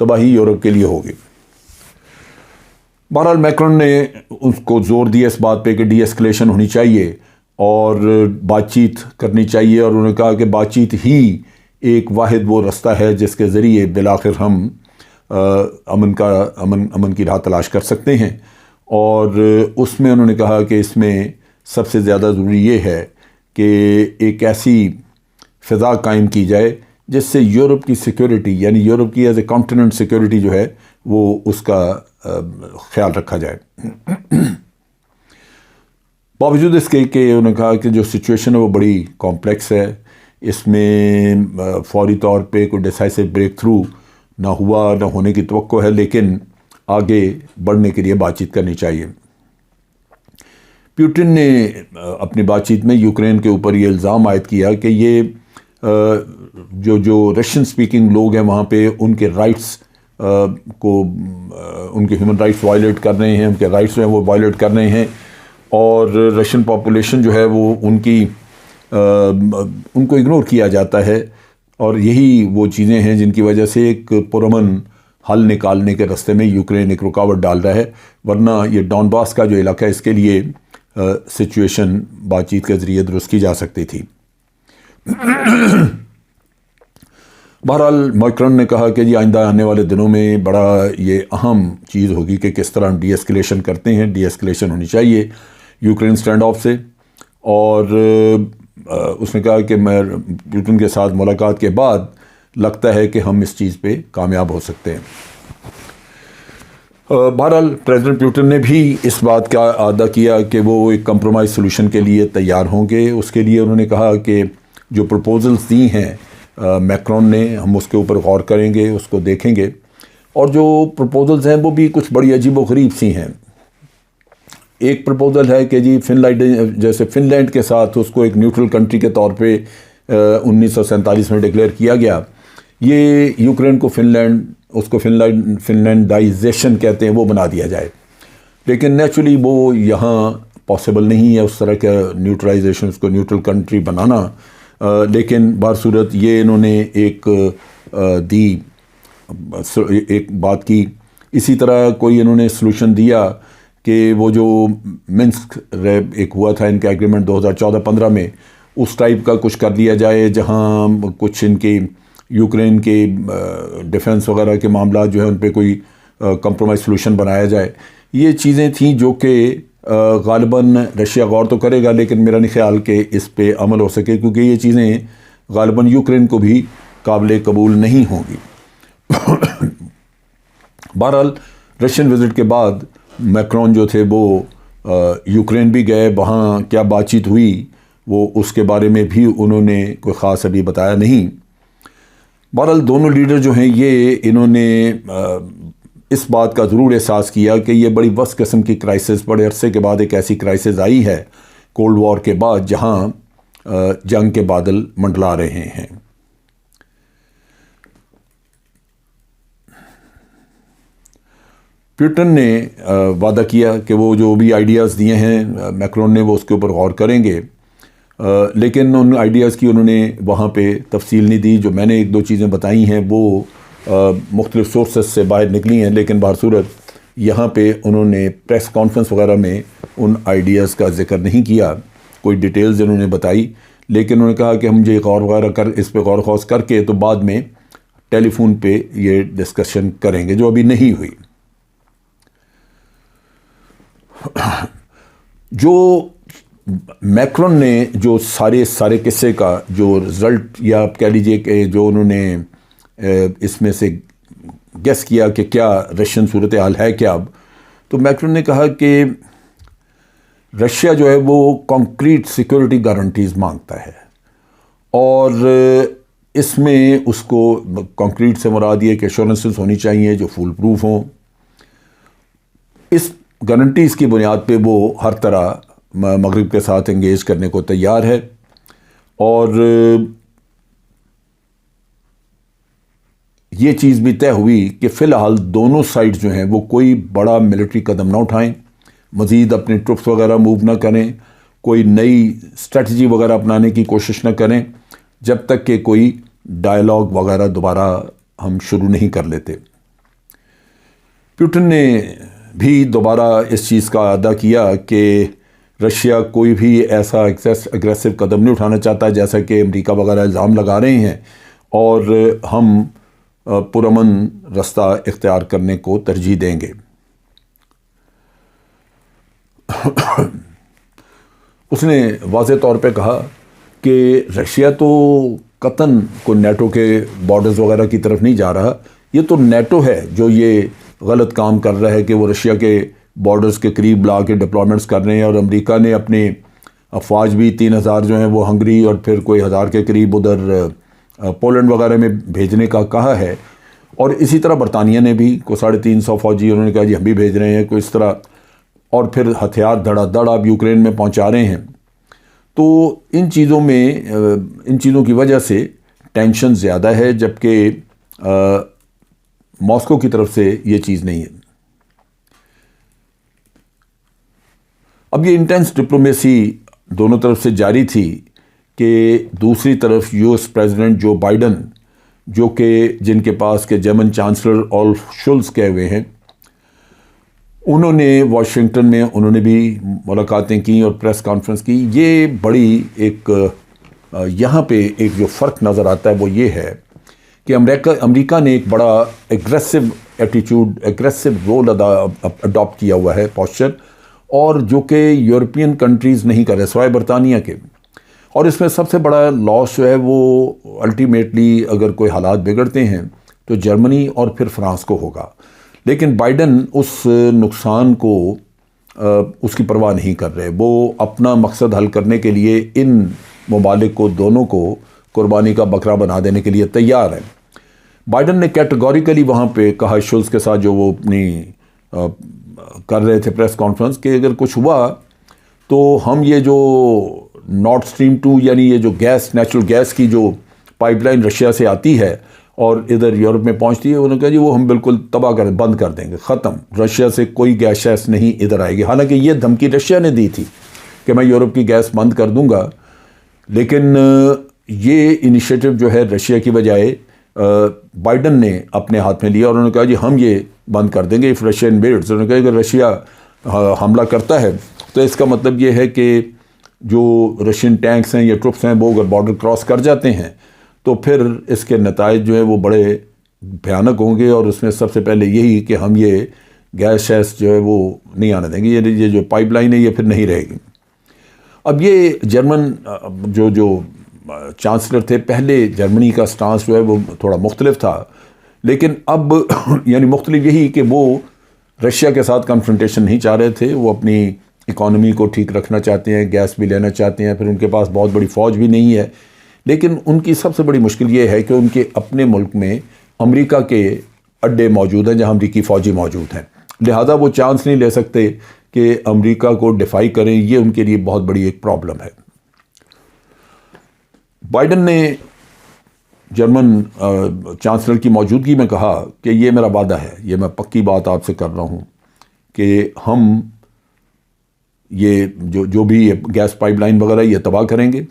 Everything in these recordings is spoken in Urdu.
تباہی یورپ کے لیے ہوگی۔ بہرحال میکرون نے اس کو زور دیا اس بات پہ کہ ڈی ایسکلیشن ہونی چاہیے اور بات چیت کرنی چاہیے، اور انہوں نے کہا کہ بات چیت ہی ایک واحد وہ رستہ ہے جس کے ذریعے بالآخر ہم امن کی راہ تلاش کر سکتے ہیں۔ اور اس میں انہوں نے کہا کہ اس میں سب سے زیادہ ضروری یہ ہے کہ ایک ایسی فضا قائم کی جائے جس سے یورپ کی سیکیورٹی، یعنی یورپ کی ایز اے کانٹیننٹ سیکیورٹی جو ہے وہ اس کا خیال رکھا جائے۔ باوجود اس کے کہ انہوں نے کہا کہ جو سچویشن ہے وہ بڑی کمپلیکس ہے، اس میں فوری طور پہ کوئی ڈیسائسو بریک تھرو نہ ہوا، نہ ہونے کی توقع ہے، لیکن آگے بڑھنے کے لیے بات چیت کرنی چاہیے۔ پیوٹن نے اپنی بات چیت میں یوکرین کے اوپر یہ الزام عائد کیا کہ یہ جو رشین سپیکنگ لوگ ہیں وہاں پہ ان کے رائٹس کو، ان کے ہیومن رائٹس وائلیٹ کر رہے ہیں، ان کے رائٹس جو ہیں وہ وائلیٹ کر رہے ہیں، اور رشین پاپولیشن جو ہے وہ ان کو اگنور کیا جاتا ہے، اور یہی وہ چیزیں ہیں جن کی وجہ سے ایک پرامن حل نکالنے کے راستے میں یوکرین ایک رکاوٹ ڈال رہا ہے، ورنہ یہ ڈونباس کا جو علاقہ ہے اس کے لیے سچویشن بات چیت کے ذریعے درست کی جا سکتی تھی۔ بہرحال میکرون نے کہا کہ جی آئندہ آنے والے دنوں میں بڑا یہ اہم چیز ہوگی کہ کس طرح ہم ڈی ایسکلیشن کرتے ہیں، ڈی ایسکلیشن ہونی چاہیے یوکرین سٹینڈ آف سے، اور اس نے کہا کہ میں پیوٹن کے ساتھ ملاقات کے بعد لگتا ہے کہ ہم اس چیز پہ کامیاب ہو سکتے ہیں۔ بہرحال پریزیڈنٹ پیوٹن نے بھی اس بات کا اعادہ کیا کہ وہ ایک کمپرومائز سولوشن کے لیے تیار ہوں گے۔ اس کے لیے انہوں نے کہا کہ جو پروپوزلز دی ہیں میکرون نے، ہم اس کے اوپر غور کریں گے، اس کو دیکھیں گے، اور جو پروپوزلز ہیں وہ بھی کچھ بڑی عجیب و غریب سی ہیں۔ ایک پروپوزل ہے کہ جی فن لینڈ کے ساتھ اس کو ایک نیوٹرل کنٹری کے طور پہ 1947 میں ڈکلیئر کیا گیا، یہ یوکرین کو اس کو فن لینڈائزیشن کہتے ہیں، وہ بنا دیا جائے، لیکن نیچرلی وہ یہاں پاسبل نہیں ہے اس طرح کا نیوٹرلائزیشن، اس کو نیوٹرل کنٹری بنانا، لیکن بہرصورت یہ انہوں نے ایک بات کی۔ اسی طرح کوئی انہوں نے سلوشن دیا کہ وہ جو منسک ایک ہوا تھا ان کا ایگریمنٹ 2014-15 میں، اس ٹائپ کا کچھ کر دیا جائے جہاں کچھ ان کے یوکرین کے ڈیفنس وغیرہ کے معاملات جو ہیں ان پہ کوئی کمپرومائز سلوشن بنایا جائے۔ یہ چیزیں تھیں جو کہ غالباً رشیا غور تو کرے گا، لیکن میرا نہیں خیال کہ اس پہ عمل ہو سکے، کیونکہ یہ چیزیں غالباً یوکرین کو بھی قابل قبول نہیں ہوں گی۔ بہرحال رشین وزٹ کے بعد میکرون جو تھے وہ یوکرین بھی گئے، وہاں کیا بات چیت ہوئی وہ اس کے بارے میں بھی انہوں نے کوئی خاص ابھی بتایا نہیں۔ بہرحال دونوں لیڈر جو ہیں انہوں نے اس بات کا ضرور احساس کیا کہ یہ بڑی وسط قسم کی کرائسس، بڑے عرصے کے بعد ایک ایسی کرائسس آئی ہے کولڈ وار کے بعد جہاں جنگ کے بادل منڈلا رہے ہیں۔ پیوٹن نے وعدہ کیا کہ وہ جو بھی آئیڈیاز دیے ہیں میکرون نے وہ اس کے اوپر غور کریں گے، لیکن ان آئیڈیاز کی انہوں نے وہاں پہ تفصیل نہیں دی۔ جو میں نے ایک دو چیزیں بتائی ہیں وہ مختلف سورسز سے باہر نکلی ہیں، لیکن بہرصورت یہاں پہ انہوں نے پریس کانفرنس وغیرہ میں ان آئیڈیاز کا ذکر نہیں کیا، کوئی ڈیٹیلز انہوں نے بتائی، لیکن انہوں نے کہا کہ ہم یہ غور وغیرہ اس پہ غور خوض کر کے تو بعد میں ٹیلی فون پہ یہ ڈسکشن کریں گے، جو ابھی نہیں ہوئی۔ جو میکرون نے جو سارے قصے کا جو رزلٹ، یا آپ کہہ لیجئے کہ جو انہوں نے اس میں سے گیس کیا کہ کیا رشین صورتحال ہے کیا، اب تو میکرون نے کہا کہ رشیا جو ہے وہ کانکریٹ سیکورٹی گارنٹیز مانگتا ہے، اور اس میں اس کو کانکریٹ سے مراد یہ کہ ایشورنسز ہونی چاہیے جو فول پروف ہوں۔ اس گارنٹیز کی بنیاد پہ وہ ہر طرح مغرب کے ساتھ انگیج کرنے کو تیار ہے، اور یہ چیز بھی طے ہوئی کہ فی الحال دونوں سائڈ جو ہیں وہ کوئی بڑا ملٹری قدم نہ اٹھائیں، مزید اپنے ٹروپس وغیرہ موو نہ کریں، کوئی نئی اسٹریٹجی وغیرہ اپنانے کی کوشش نہ کریں جب تک کہ کوئی ڈائلاگ وغیرہ دوبارہ ہم شروع نہیں کر لیتے۔ پیوٹن نے بھی دوبارہ اس چیز کا اعادہ کیا کہ رشیا کوئی بھی ایسا اگریسو قدم نہیں اٹھانا چاہتا جیسا کہ امریکہ وغیرہ الزام لگا رہے ہیں، اور ہم پرامن رستہ اختیار کرنے کو ترجیح دیں گے۔ اس نے واضح طور پہ کہا کہ رشیا تو قطعاً کوئی نیٹو کے بارڈرز وغیرہ کی طرف نہیں جا رہا، یہ تو نیٹو ہے جو یہ غلط کام کر رہا ہے کہ وہ رشیا کے بارڈرز کے قریب لا کے ڈپلائمنٹس کر رہے ہیں، اور امریکہ نے اپنے افواج بھی 3000 جو ہیں وہ ہنگری اور پھر کوئی 1000 کے قریب ادھر پولینڈ وغیرہ میں بھیجنے کا کہا ہے، اور اسی طرح برطانیہ نے بھی کوئی 350 فوجی انہوں نے کہا جی ہم بھی بھیج رہے ہیں کوئی اس طرح، اور پھر ہتھیار دھڑا دھڑ آپ یوکرین میں پہنچا رہے ہیں۔ تو ان چیزوں کی وجہ سے ٹینشن زیادہ ہے، جبکہ ماسکو کی طرف سے یہ چیز نہیں ہے۔ اب یہ انٹینس ڈپلومیسی دونوں طرف سے جاری تھی کہ دوسری طرف U S president Joe Biden, جو کہ جن کے پاس کہ جرمن چانسلر اولف شولز کہے ہوئے ہیں، انہوں نے واشنگٹن میں انہوں نے بھی ملاقاتیں کی اور پریس کانفرنس کی۔ یہ بڑی ایک یہاں پہ ایک جو فرق نظر آتا ہے وہ یہ ہے کہ امریکہ نے ایک بڑا ایگریسو ایٹیچیوڈ، ایگریسو رول اڈاپٹ کیا ہوا ہے، پوسچر، اور جو کہ یورپین کنٹریز نہیں کر رہے سوائے برطانیہ کے۔ اور اس میں سب سے بڑا لاس جو ہے وہ الٹیمیٹلی اگر کوئی حالات بگڑتے ہیں تو جرمنی اور پھر فرانس کو ہوگا، لیکن بائیڈن اس نقصان کو اس کی پرواہ نہیں کر رہے۔ وہ اپنا مقصد حل کرنے کے لیے ان ممالک کو دونوں کو قربانی کا بکرا بنا دینے کے لیے تیار ہیں۔ بائیڈن نے کیٹیگوریکلی وہاں پہ کہا شولز کے ساتھ جو وہ اپنی کر رہے تھے پریس کانفرنس، کہ اگر کچھ ہوا تو ہم یہ جو نارڈ اسٹریم 2 یعنی یہ جو گیس، نیچرل گیس کی جو پائپ لائن رشیا سے آتی ہے اور ادھر یورپ میں پہنچتی ہے، انہوں نے کہا جی وہ ہم بالکل تباہ بند کر دیں گے، ختم، رشیا سے کوئی گیس شیس نہیں ادھر آئے گی۔ حالانکہ یہ دھمکی رشیا نے دی تھی کہ میں یورپ کی گیس بند کر دوں گا، لیکن یہ انیشیٹو جو ہے رشیا کی بجائے بائیڈن نے اپنے ہاتھ میں لیا، اور انہوں نے کہا جی ہم یہ بند کر دیں گے اف رشیا انویڈز۔ انہوں نے کہا اگر رشیا حملہ کرتا ہے تو اس کا مطلب یہ ہے کہ جو رشین ٹینکس ہیں یا ٹروپس ہیں وہ اگر بارڈر کراس کر جاتے ہیں تو پھر اس کے نتائج جو ہیں وہ بڑے بھیانک ہوں گے، اور اس میں سب سے پہلے یہی کہ ہم یہ گیس شیس جو ہے وہ نہیں آنے دیں گے، یہ جو پائپ لائن ہے یہ پھر نہیں رہے گی۔ اب یہ جرمن جو چانسلر تھے، پہلے جرمنی کا سٹانس جو ہے وہ تھوڑا مختلف تھا، لیکن اب یعنی مختلف یہی کہ وہ رشیا کے ساتھ کنفرنٹیشن نہیں چاہ رہے تھے، وہ اپنی اکانومی کو ٹھیک رکھنا چاہتے ہیں، گیس بھی لینا چاہتے ہیں، پھر ان کے پاس بہت بڑی فوج بھی نہیں ہے، لیکن ان کی سب سے بڑی مشکل یہ ہے کہ ان کے اپنے ملک میں امریکہ کے اڈے موجود ہیں جہاں امریکی فوجی موجود ہیں، لہذا وہ چانس نہیں لے سکتے کہ امریکہ کو ڈیفائی کریں۔ یہ ان کے لیے بہت بڑی ایک پرابلم ہے۔ بائیڈن نے جرمن چانسلر کی موجودگی میں کہا کہ یہ میرا وعدہ ہے، یہ میں پکی بات آپ سے کر رہا ہوں کہ ہم یہ جو بھی گیس پائپ لائن وغیرہ یہ تباہ کریں گے۔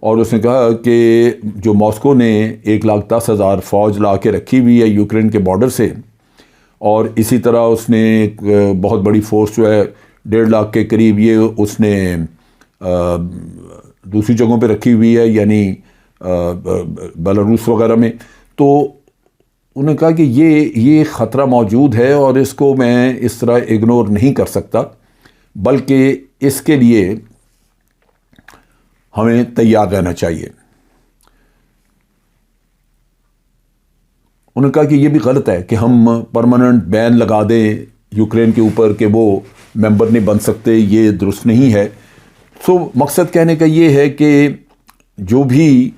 اور اس نے کہا کہ جو ماسکو نے 1,10,000 فوج لا کے رکھی ہوئی ہے یوکرین کے بارڈر سے، اور اسی طرح اس نے ایک بہت بڑی فورس جو ہے 1.5 لاکھ کے قریب یہ اس نے دوسری جگہوں پہ رکھی ہوئی ہے، یعنی بیلاروس وغیرہ میں، تو انہوں نے کہا کہ یہ خطرہ موجود ہے اور اس کو میں اس طرح اگنور نہیں کر سکتا، بلکہ اس کے لیے ہمیں تیار رہنا چاہیے۔ انہوں نے کہا کہ یہ بھی غلط ہے کہ ہم پرماننٹ بین لگا دیں یوکرین کے اوپر کہ وہ ممبر نہیں بن سکتے، یہ درست نہیں ہے۔ سو مقصد کہنے کا یہ ہے کہ جو بھی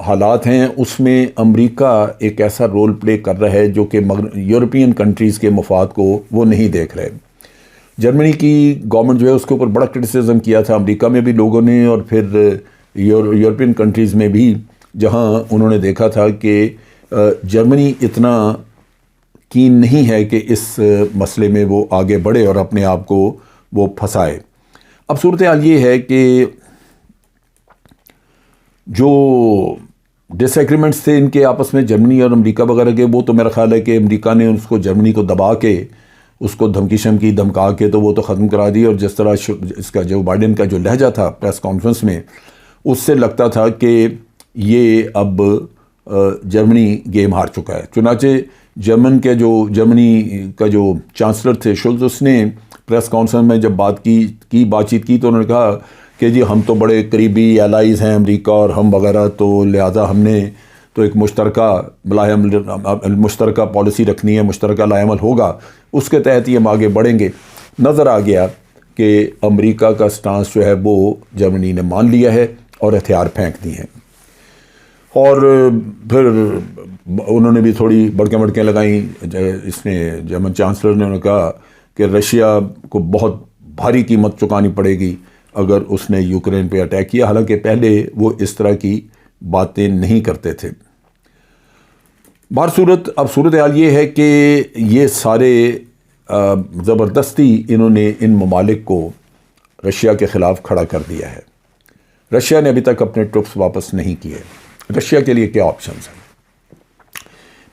حالات ہیں اس میں امریکہ ایک ایسا رول پلے کر رہا ہے جو کہ یورپین کنٹریز کے مفاد کو وہ نہیں دیکھ رہے۔ جرمنی کی گورنمنٹ جو ہے اس کے اوپر بڑا کرٹیسزم کیا تھا امریکہ میں بھی لوگوں نے، اور پھر یورپین کنٹریز میں بھی، جہاں انہوں نے دیکھا تھا کہ جرمنی اتنا کین نہیں ہے کہ اس مسئلے میں وہ آگے بڑھے اور اپنے آپ کو وہ پھنسائے۔ اب صورتحال یہ ہے کہ جو ڈس ایگریمنٹس تھے ان کے آپس میں جرمنی اور امریکہ وغیرہ کے، وہ تو میرا خیال ہے کہ امریکہ نے اس کو جرمنی کو دبا کے، اس کو دھمکی شمکی دھمکا کے تو وہ تو ختم کرا دی. اور جس طرح اس کا جو بائیڈن کا جو لہجہ تھا پریس کانفرنس میں، اس سے لگتا تھا کہ یہ اب جرمنی گیم ہار چکا ہے. چنانچہ جرمنی کا جو چانسلر تھے شولز، اس نے پریس کانفرنس میں جب بات چیت کی تو انہوں نے کہا کہ جی ہم تو بڑے قریبی الائز ہیں امریکہ اور ہم وغیرہ، تو لہٰذا ہم نے تو ایک مشترکہ پالیسی رکھنی ہے، مشترکہ لائحہ عمل ہوگا، اس کے تحت ہی ہم آگے بڑھیں گے. نظر آ گیا کہ امریکہ کا سٹانس جو ہے وہ جرمنی نے مان لیا ہے اور ہتھیار پھینک دی ہیں. اور پھر انہوں نے بھی تھوڑی بڑکیں لگائیں. اس نے جرمن چانسلر نے کہا کہ رشیا کو بہت بھاری قیمت چکانی پڑے گی اگر اس نے یوکرین پہ اٹیک کیا، حالانکہ پہلے وہ اس طرح کی باتیں نہیں کرتے تھے. بہرصورت اب صورتحال یہ ہے کہ یہ سارے زبردستی انہوں نے ان ممالک کو رشیا کے خلاف کھڑا کر دیا ہے. رشیا نے ابھی تک اپنے ٹروپس واپس نہیں کیے. رشیا کے لیے کیا آپشنز ہیں؟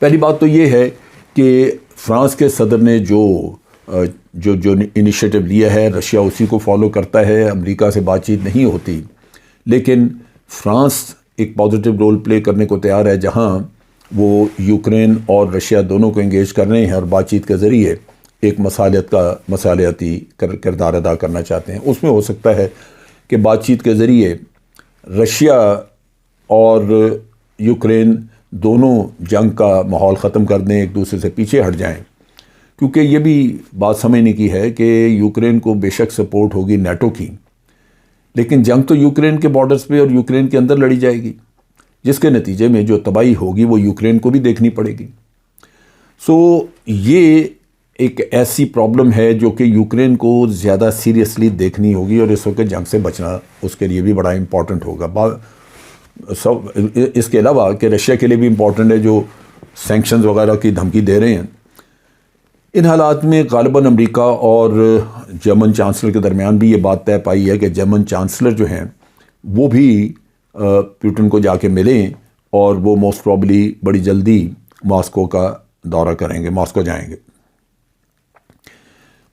پہلی بات تو یہ ہے کہ فرانس کے صدر نے جو انیشیٹو لیا ہے، رشیا اسی کو فالو کرتا ہے. امریکہ سے بات چیت نہیں ہوتی، لیکن فرانس ایک پازیٹیو رول پلے کرنے کو تیار ہے، جہاں وہ یوکرین اور رشیا دونوں کو انگیج کر رہے ہیں اور بات چیت کے ذریعے ایک مصالحتی کردار ادا کرنا چاہتے ہیں. اس میں ہو سکتا ہے کہ بات چیت کے ذریعے رشیا اور یوکرین دونوں جنگ کا ماحول ختم کر دیں، ایک دوسرے سے پیچھے ہٹ جائیں. کیونکہ یہ بھی بات سمجھنے کی ہے کہ یوکرین کو بے شک سپورٹ ہوگی نیٹو کی، لیکن جنگ تو یوکرین کے بارڈرز پہ اور یوکرین کے اندر لڑی جائے گی، جس کے نتیجے میں جو تباہی ہوگی وہ یوکرین کو بھی دیکھنی پڑے گی. یہ ایک ایسی پرابلم ہے جو کہ یوکرین کو زیادہ سیریسلی دیکھنی ہوگی، اور اس وقت جنگ سے بچنا اس کے لیے بھی بڑا امپورٹنٹ ہوگا. اس کے علاوہ کہ رشیا کے لیے بھی امپورٹنٹ ہے جو سینکشنز وغیرہ کی دھمکی دے رہے ہیں. ان حالات میں غالباً امریکہ اور جرمن چانسلر کے درمیان بھی یہ بات طے پائی ہے کہ جرمن چانسلر جو ہیں وہ بھی پوٹن کو جا کے ملیں، اور وہ موسٹ پروبلی بڑی جلدی ماسکو کا دورہ کریں گے، ماسکو جائیں گے.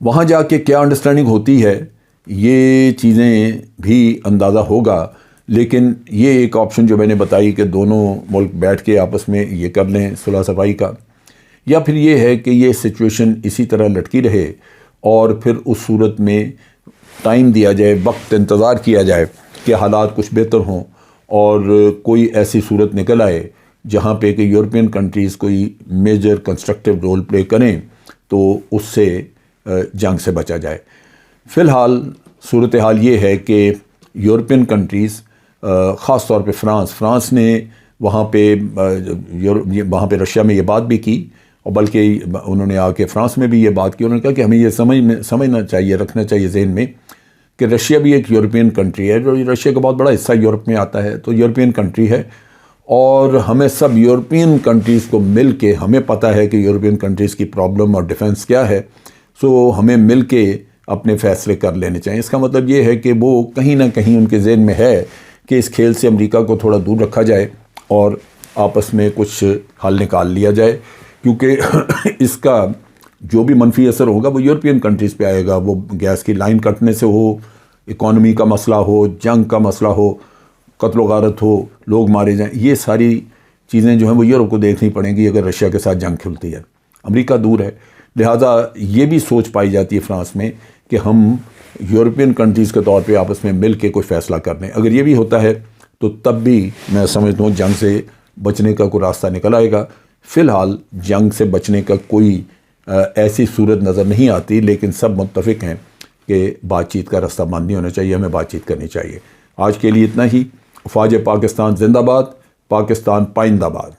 وہاں جا کے کیا انڈرسٹینڈنگ ہوتی ہے یہ چیزیں بھی اندازہ ہوگا. لیکن یہ ایک آپشن جو میں نے بتائی کہ دونوں ملک بیٹھ کے آپس میں یہ کر لیں صلح صفائی کا، یا پھر یہ ہے کہ یہ سچویشن اسی طرح لٹکی رہے اور پھر اس صورت میں ٹائم دیا جائے، وقت انتظار کیا جائے کہ حالات کچھ بہتر ہوں اور کوئی ایسی صورت نکل آئے جہاں پہ کہ یورپین کنٹریز کوئی میجر کنسٹرکٹیو رول پلے کریں تو اس سے جنگ سے بچا جائے. فی الحال صورتحال یہ ہے کہ یورپین کنٹریز، خاص طور پہ فرانس نے وہاں پہ رشیا میں یہ بات بھی کی، اور بلکہ انہوں نے آ کے فرانس میں بھی یہ بات کی. انہوں نے کہا کہ ہمیں یہ سمجھنا چاہیے، رکھنا چاہیے ذہن میں کہ رشیا بھی ایک یورپین کنٹری ہے، جو رشیا کا بہت بڑا حصہ یورپ میں آتا ہے، تو یورپین کنٹری ہے، اور ہمیں سب یورپین کنٹریز کو مل کے، ہمیں پتہ ہے کہ یورپین کنٹریز کی پرابلم اور ڈیفنس کیا ہے، ہمیں مل کے اپنے فیصلے کر لینے چاہیے. اس کا مطلب یہ ہے کہ وہ کہیں نہ کہیں ان کے ذہن میں ہے کہ اس کھیل سے امریکہ کو تھوڑا دور رکھا جائے اور آپس میں کچھ حل نکال لیا جائے، کیونکہ اس کا جو بھی منفی اثر ہوگا وہ یورپین کنٹریز پہ آئے گا. وہ گیس کی لائن کٹنے سے ہو، اکانومی کا مسئلہ ہو، جنگ کا مسئلہ ہو، قتل و غارت ہو، لوگ مارے جائیں، یہ ساری چیزیں جو ہیں وہ یورپ کو دیکھنی پڑیں گی اگر رشیا کے ساتھ جنگ کھلتی ہے. امریکہ دور ہے، لہٰذا یہ بھی سوچ پائی جاتی ہے فرانس میں کہ ہم یورپین کنٹریز کے طور پہ آپس میں مل کے کوئی فیصلہ کر لیں. اگر یہ بھی ہوتا ہے تو تب بھی میں سمجھتا ہوں جنگ سے بچنے کا کوئی راستہ نکل آئے گا. فی الحال جنگ سے بچنے کا کوئی ایسی صورت نظر نہیں آتی، لیکن سب متفق ہیں کہ بات چیت کا راستہ بند نہیں ہونا چاہیے، ہمیں بات چیت کرنی چاہیے. آج کے لیے اتنا ہی. افواج پاکستان زندہ باد، پاکستان پائندہ باد.